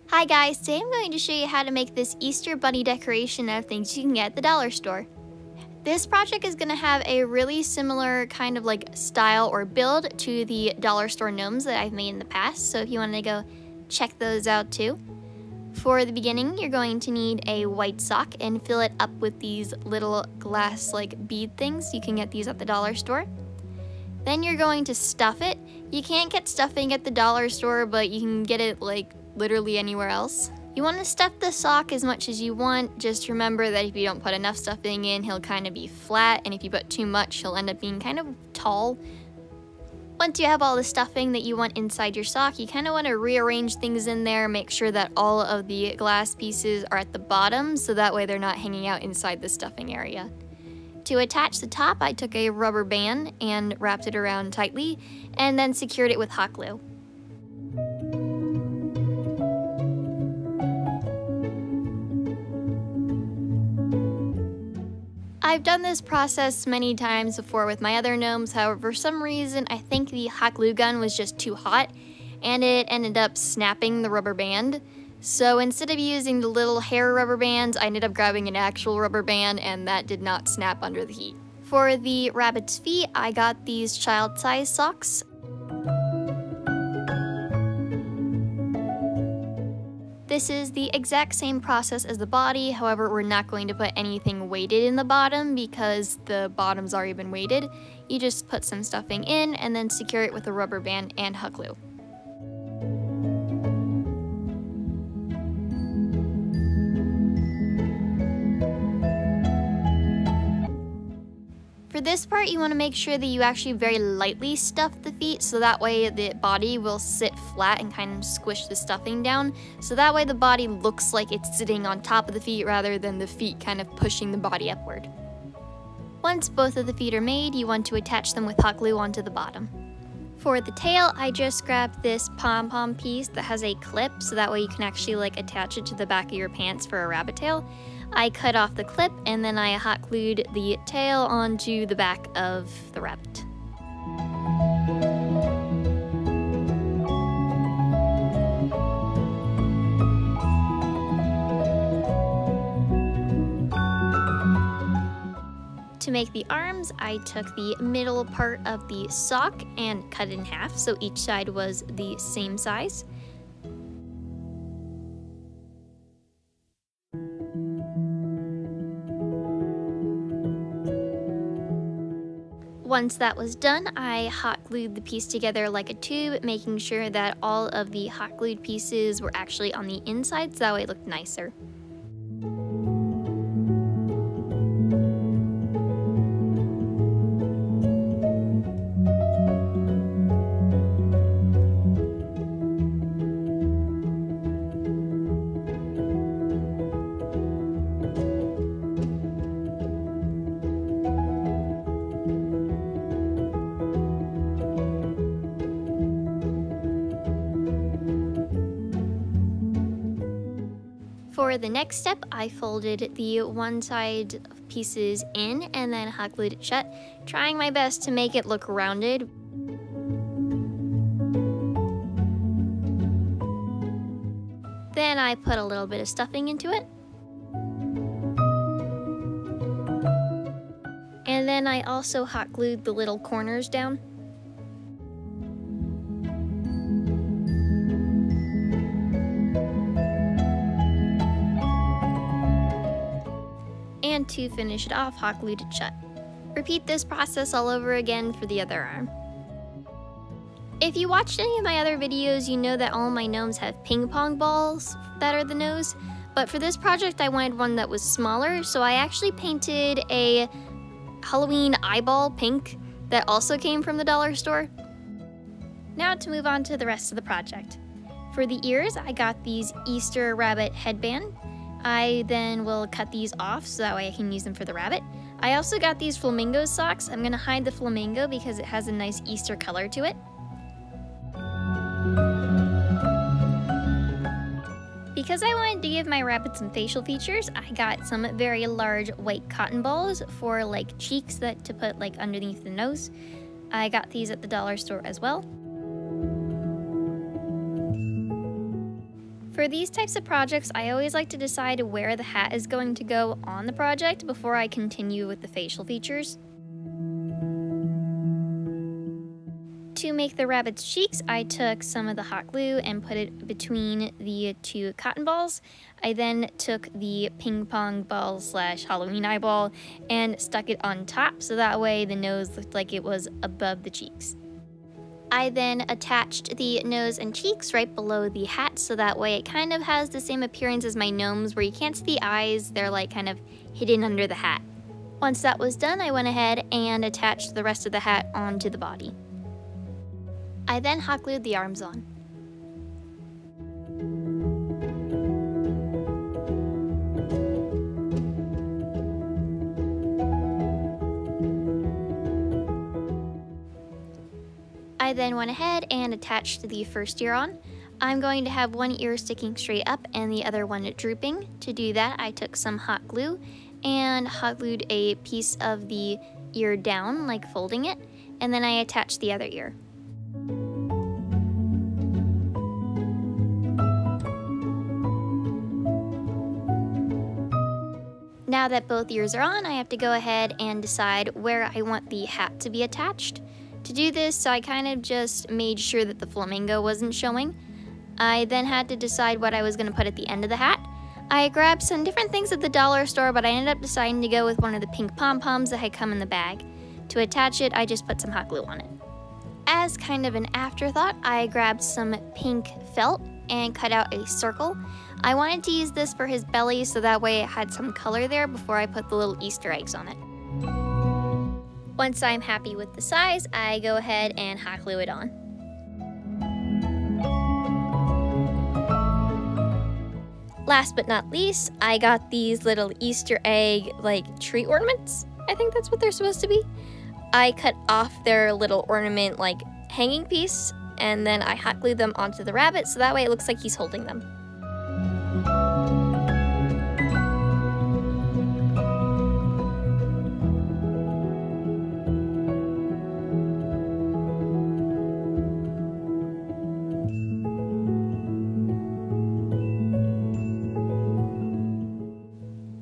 Hi guys, today I'm going to show you how to make this Easter bunny decoration out of things you can get at the dollar store. This project is going to have a really similar kind of like style or build to the dollar store gnomes that I've made in the past, so if you want to go check those out too. For the beginning, you're going to need a white sock and fill it up with these little glass like bead things. You can get these at the dollar store. Then you're going to stuff it. You can't get stuffing at the dollar store, but you can get it like literally anywhere else. You want to stuff the sock as much as you want. Just remember that if you don't put enough stuffing in, he'll kind of be flat, and if you put too much, he'll end up being kind of tall. Once you have all the stuffing that you want inside your sock, you kind of want to rearrange things in there, make sure that all of the glass pieces are at the bottom, so that way they're not hanging out inside the stuffing area. To attach the top, I took a rubber band and wrapped it around tightly, and then secured it with hot glue. I've done this process many times before with my other gnomes, however, for some reason I think the hot glue gun was just too hot and it ended up snapping the rubber band. So instead of using the little hair rubber bands, I ended up grabbing an actual rubber band, and that did not snap under the heat. For the rabbit's feet, I got these child-sized socks. This is the exact same process as the body, however, we're not going to put anything weighted in the bottom because the bottom's already been weighted. You just put some stuffing in and then secure it with a rubber band and hot glue. For this part, you want to make sure that you actually very lightly stuff the feet, so that way the body will sit flat and kind of squish the stuffing down, so that way the body looks like it's sitting on top of the feet rather than the feet kind of pushing the body upward. Once both of the feet are made, you want to attach them with hot glue onto the bottom. For the tail, I just grabbed this pom-pom piece that has a clip, so that way you can actually like attach it to the back of your pants for a rabbit tail. I cut off the clip and then I hot glued the tail onto the back of the rabbit. To make the arms, I took the middle part of the sock and cut it in half so each side was the same size. Once that was done, I hot glued the piece together like a tube, making sure that all of the hot glued pieces were actually on the inside so that way it looked nicer. For the next step, I folded the one side pieces in and then hot glued it shut, trying my best to make it look rounded. Then I put a little bit of stuffing into it. And then I also hot glued the little corners down. And to finish it off, hot glued it shut. Repeat this process all over again for the other arm. If you watched any of my other videos, you know that all my gnomes have ping pong balls that are the nose, but for this project I wanted one that was smaller, so I actually painted a Halloween eyeball pink that also came from the dollar store. Now to move on to the rest of the project. For the ears, I got these Easter rabbit headband. I then will cut these off so that way I can use them for the rabbit. I also got these flamingo socks. I'm gonna hide the flamingo because it has a nice Easter color to it. Because I wanted to give my rabbit some facial features, I got some very large white cotton balls for like cheeks that to put like underneath the nose. I got these at the dollar store as well. For these types of projects, I always like to decide where the hat is going to go on the project before I continue with the facial features. To make the rabbit's cheeks, I took some of the hot glue and put it between the two cotton balls. I then took the ping pong ball / Halloween eyeball and stuck it on top so that way the nose looked like it was above the cheeks. I then attached the nose and cheeks right below the hat so that way it kind of has the same appearance as my gnomes where you can't see the eyes, they're like kind of hidden under the hat. Once that was done, I went ahead and attached the rest of the hat onto the body. I then hot glued the arms on. I then went ahead and attached the first ear on. I'm going to have one ear sticking straight up and the other one drooping. To do that, I took some hot glue and hot glued a piece of the ear down, like folding it, and then I attached the other ear. Now that both ears are on, I have to go ahead and decide where I want the hat to be attached. To do this, I kind of just made sure that the flamingo wasn't showing. I then had to decide what I was going to put at the end of the hat. I grabbed some different things at the dollar store, but I ended up deciding to go with one of the pink pom-poms that had come in the bag. To attach it, I just put some hot glue on it. As kind of an afterthought, I grabbed some pink felt and cut out a circle. I wanted to use this for his belly so that way it had some color there before I put the little Easter eggs on it. Once I'm happy with the size, I go ahead and hot glue it on. Last but not least, I got these little Easter egg like tree ornaments. I think that's what they're supposed to be. I cut off their little ornament like hanging piece and then I hot glued them onto the rabbit so that way it looks like he's holding them.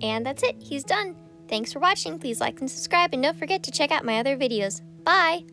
And that's it, he's done. Thanks for watching, please like and subscribe, and don't forget to check out my other videos. Bye!